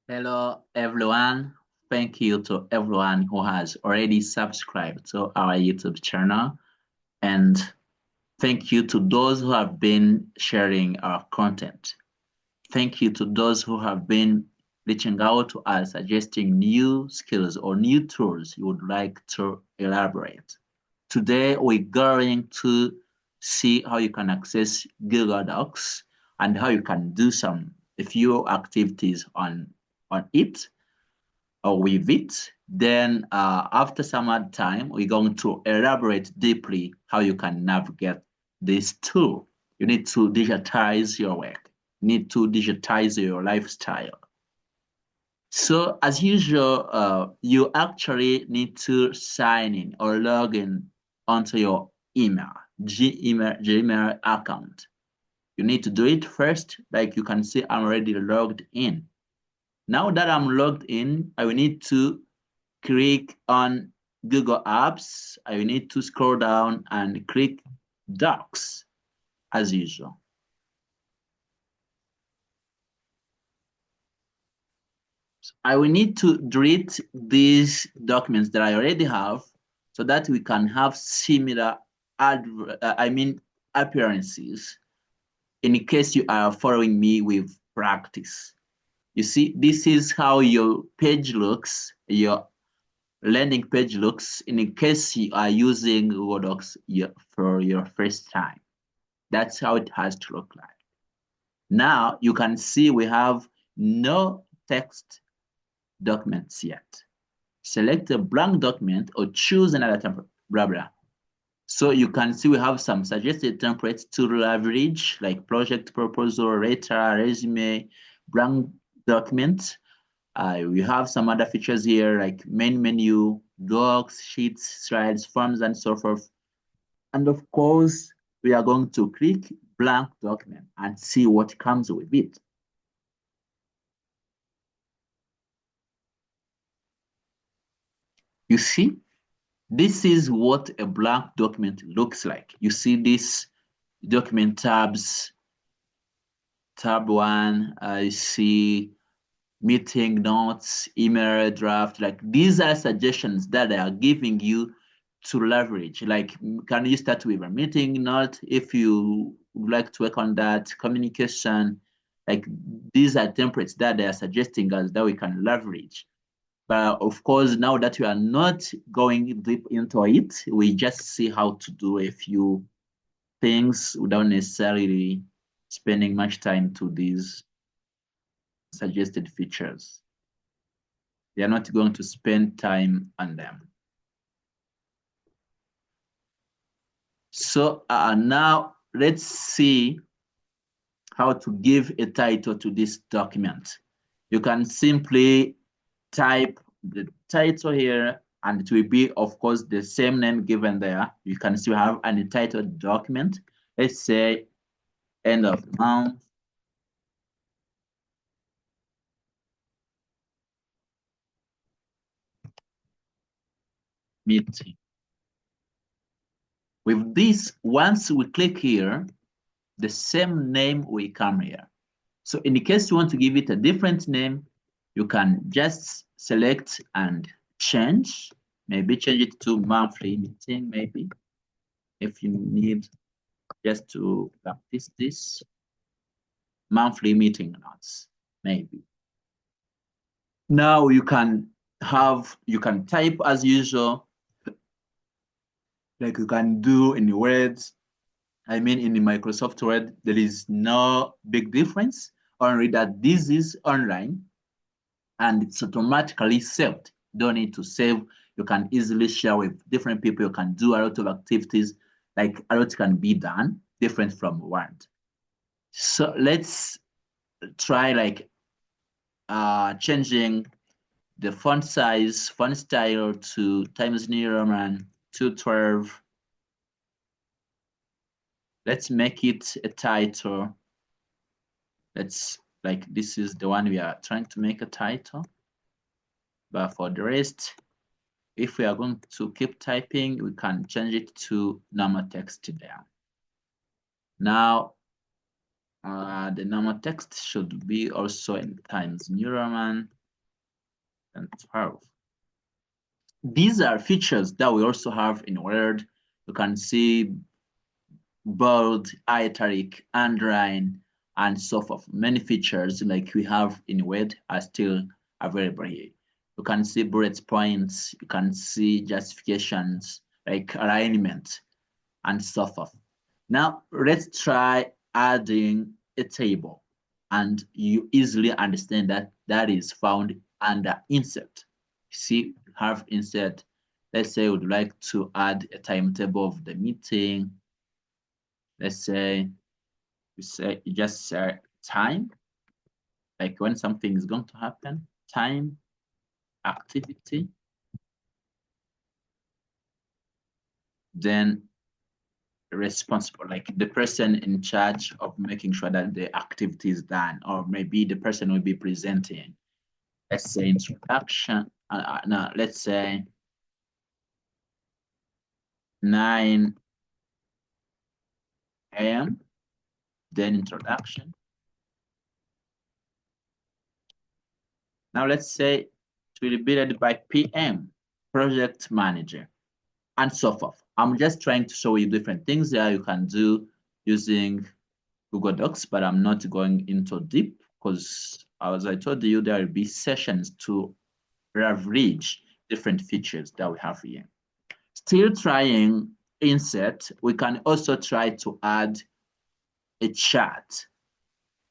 Hello, everyone. Thank you to everyone who has already subscribed to our YouTube channel. And thank you to those who have been sharing our content. Thank you to those who have been reaching out to us, suggesting new skills or new tools you would like to elaborate. Today, we're going to see how you can access Google Docs and how you can do some a few activities on it or with it. Then after some other time, we're going to elaborate deeply how you can navigate this tool. You need to digitize your work. You need to digitize your lifestyle. So as usual, you actually need to sign in or log in onto your Gmail account. You need to do it first. Like you can see, I'm already logged in. Now that I'm logged in, I will need to click on Google Apps. I will need to scroll down and click Docs as usual. So I will need to delete these documents that I already have so that we can have similar appearances in case you are following me with practice. You see, this is how your page looks, your landing page looks in case you are using Google Docs for your first time. That's how it has to look like. Now you can see we have no text documents yet. Select a blank document or choose another template, blah, blah. So you can see we have some suggested templates to leverage, like project proposal, letter, resume, blank document. We have some other features here like main menu, docs, sheets, slides, forms, and so forth. And of course, we are going to click blank document and see what comes with it. You see, this is what a blank document looks like. You see this document tabs, tab one, I see meeting notes, email draft, like these are suggestions that they are giving you to leverage. Like, can you start with a meeting note if you would like to work on that communication? Like these are templates that they are suggesting us that we can leverage. But of course, now that we are not going deep into it, we just see how to do a few things without necessarily spending much time to these suggested features. They are not going to spend time on them. So now let's see how to give a title to this document. You can simply type the title here and it will be, of course, the same name given there. You can still have an entitled document. Let's say end of month. Meeting. With this, once we click here, the same name will come here. So in the case you want to give it a different name, you can just select and change. Maybe change it to monthly meeting, maybe, if you need just to practice this. Monthly meeting notes, maybe. Now you can type as usual, like you can do in the words. I mean, in the Microsoft Word, there is no big difference, only that this is online and it's automatically saved. Don't need to save. You can easily share with different people. You can do a lot of activities, like a lot can be done different from Word. So let's try like changing the font size, font style to Times New Roman 212. Let's make it a title. Let's like this is the one we are trying to make a title. But for the rest, if we are going to keep typing, we can change it to normal text there. Now, the normal text should be also in Times New Roman. and 12. These are features that we also have in Word. You can see bold, italic, underline, and so forth. Many features like we have in Word are still available here. You can see bullet points, you can see justifications, like alignment, and so forth. Now, let's try adding a table, and you easily understand that that is found under insert. See, you have insert. Let's say we'd like to add a timetable of the meeting. Let's say you just say time, like when something is going to happen, time, activity, then responsible, like the person in charge of making sure that the activity is done, or maybe the person will be presenting. Let's say introduction. No, let's say 9 a.m. Then introduction. Now let's say it will be read by PM, project manager, and so forth. I'm just trying to show you different things that you can do using Google Docs, but I'm not going into deep because, as I told you, there will be sessions to leverage different features that we have here. Still trying insert, we can also try to add a chart.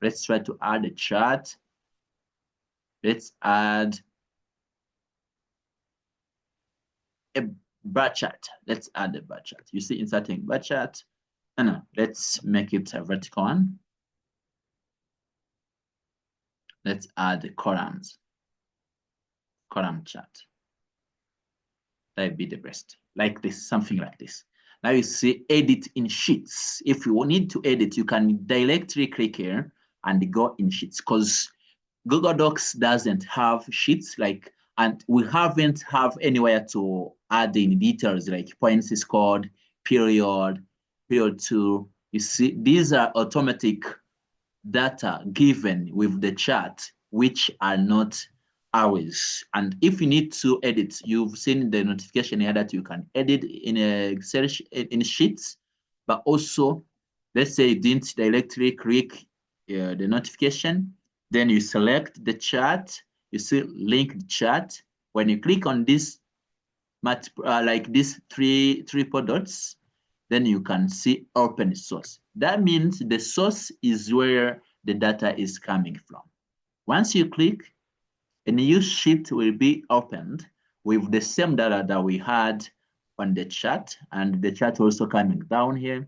Let's try to add a chart. Let's add a bar chart. Let's add a bar chart. You see, inserting bar chart. No, let's make it a vertical one. Let's add columns. Column chart. That would be the best. Like this, something like this. Now you see edit in sheets. If you need to edit, you can directly click here and go in sheets, because Google Docs doesn't have sheets, like, and we haven't have anywhere to add in details like points scored, period 2. You see, these are automatic data given with the chart, which are not ours. And if you need to edit, you've seen the notification here that you can edit in Excel in sheets, but also, let's say you didn't directly click the notification, then you select the chart, you see linked chart. When you click on this, like these three triple dots, then you can see open source. That means the source is where the data is coming from. Once you click, a new sheet will be opened with the same data that we had on the chart, and the chart also coming down here.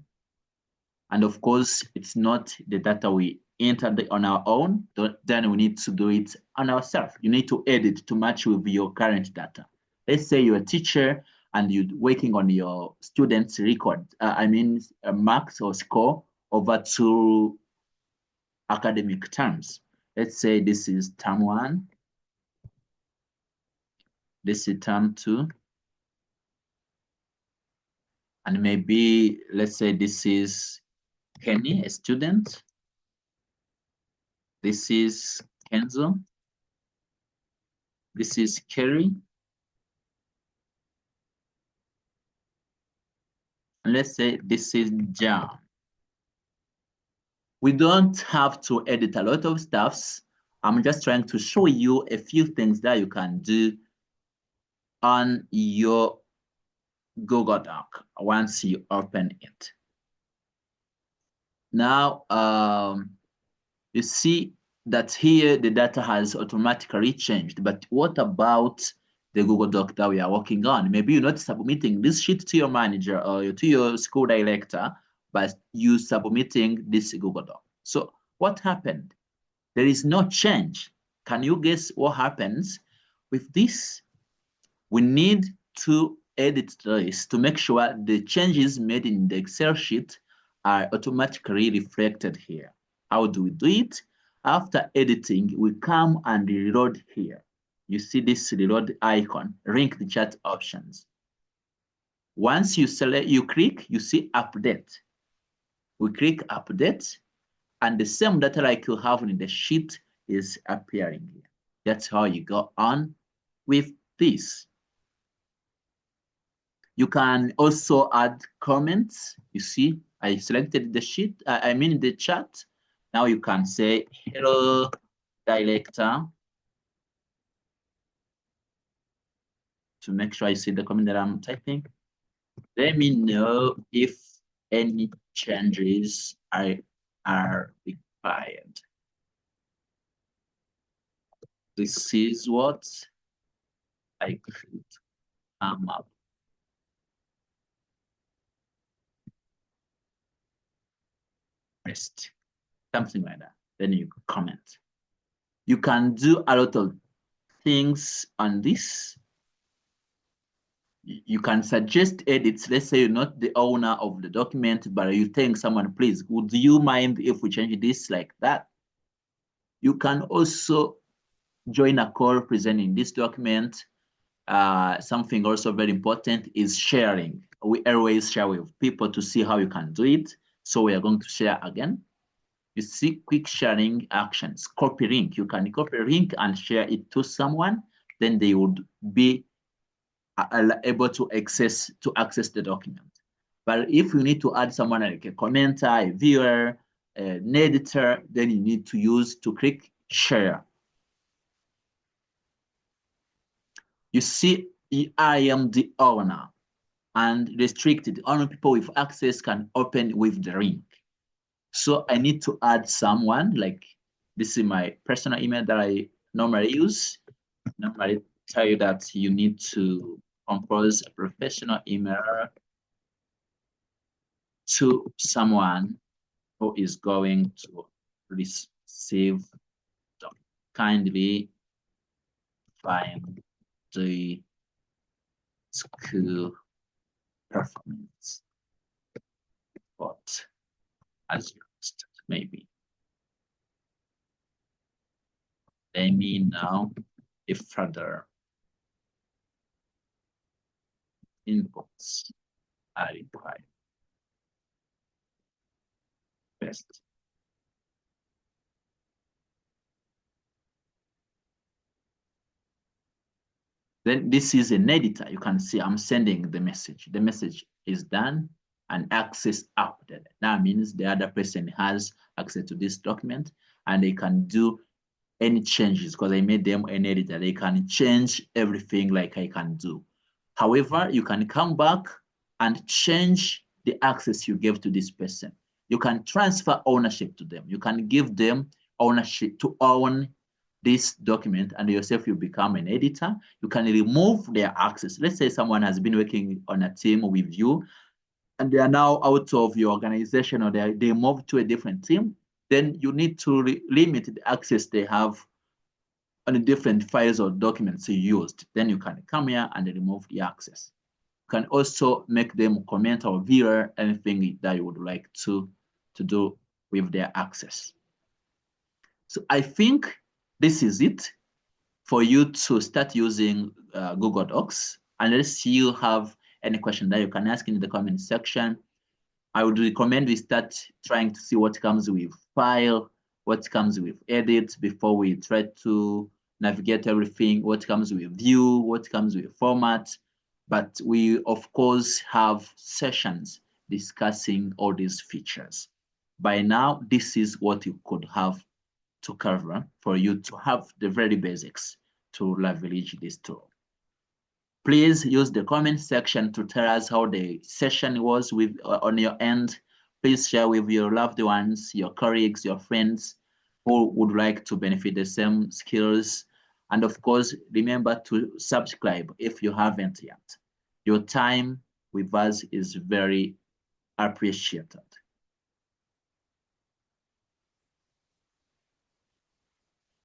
And of course, it's not the data we entered on our own, then we need to do it on ourselves. You need to edit to match with your current data. Let's say you're a teacher and you're working on your students' record, marks or score over 2 academic terms. Let's say this is term 1, this is term 2, and maybe let's say this is Kenny, a student. This is Kenzo. This is Kerry. And let's say this is John. We don't have to edit a lot of stuffs. I'm just trying to show you a few things that you can do on your Google Doc once you open it. Now, you see that here the data has automatically changed, but what about the Google Doc that we are working on? Maybe you're not submitting this sheet to your manager or to your school director, but you submitting this Google Doc. So what happened? There is no change. Can you guess what happens with this? We need to edit this to make sure the changes made in the Excel sheet are automatically reflected here. How do we do it? After editing, we come and reload here. You see this reload icon, link the chart options. Once you select, you click, you see update. We click update, and the same data like you have in the sheet is appearing here. That's how you go on with this. You can also add comments. You see, I selected the sheet, I mean the chat. Now you can say, hello, director, to make sure I see the comment that I'm typing. Let me know if any changes are required. This is what I could come up. Rest, something like that. Then you comment. You can do a lot of things on this. You can suggest edits. Let's say you're not the owner of the document, but you think someone, please, would you mind if we change this like that? You can also join a call presenting this document. Something also very important is sharing. We always share with people to see how you can do it. So we are going to share again. You see quick sharing actions, copy link. You can copy link and share it to someone, then they would be able to access the document. But if you need to add someone like a commenter, a viewer, an editor, then you need to use to click share. You see, I am the owner and restricted. Only people with access can open with the link. So I need to add someone, like this is my personal email that I normally use. Normally tell you that you need to compose a professional email to someone who is going to receive. Kindly find the school performance report as used, maybe. Let me know if further inputs are required. Best. Then this is an editor. You can see I'm sending the message. The message is done and access updated. That means the other person has access to this document and they can do any changes because I made them an editor. They can change everything like I can do. However, you can come back and change the access you gave to this person. You can transfer ownership to them. You can give them ownership to own this document and yourself, you become an editor. You can remove their access. Let's say someone has been working on a team with you and they are now out of your organization or they moved to a different team, then you need to limit the access they have on the different files or documents you used. Then you can come here and remove the access. You can also make them comment or view anything that you would like to do with their access. So I think this is it for you to start using Google Docs. Unless you have any question that you can ask in the comment section, I would recommend we start trying to see what comes with file, what comes with edit before we try to navigate everything, what comes with view, what comes with format. But we, of course, have sessions discussing all these features. By now, this is what you could have to cover for you to have the very basics to leverage this tool. Please use the comment section to tell us how the session was with on your end. Please share with your loved ones, your colleagues, your friends who would like to benefit the same skills. And of course, remember to subscribe if you haven't yet. Your time with us is very appreciated.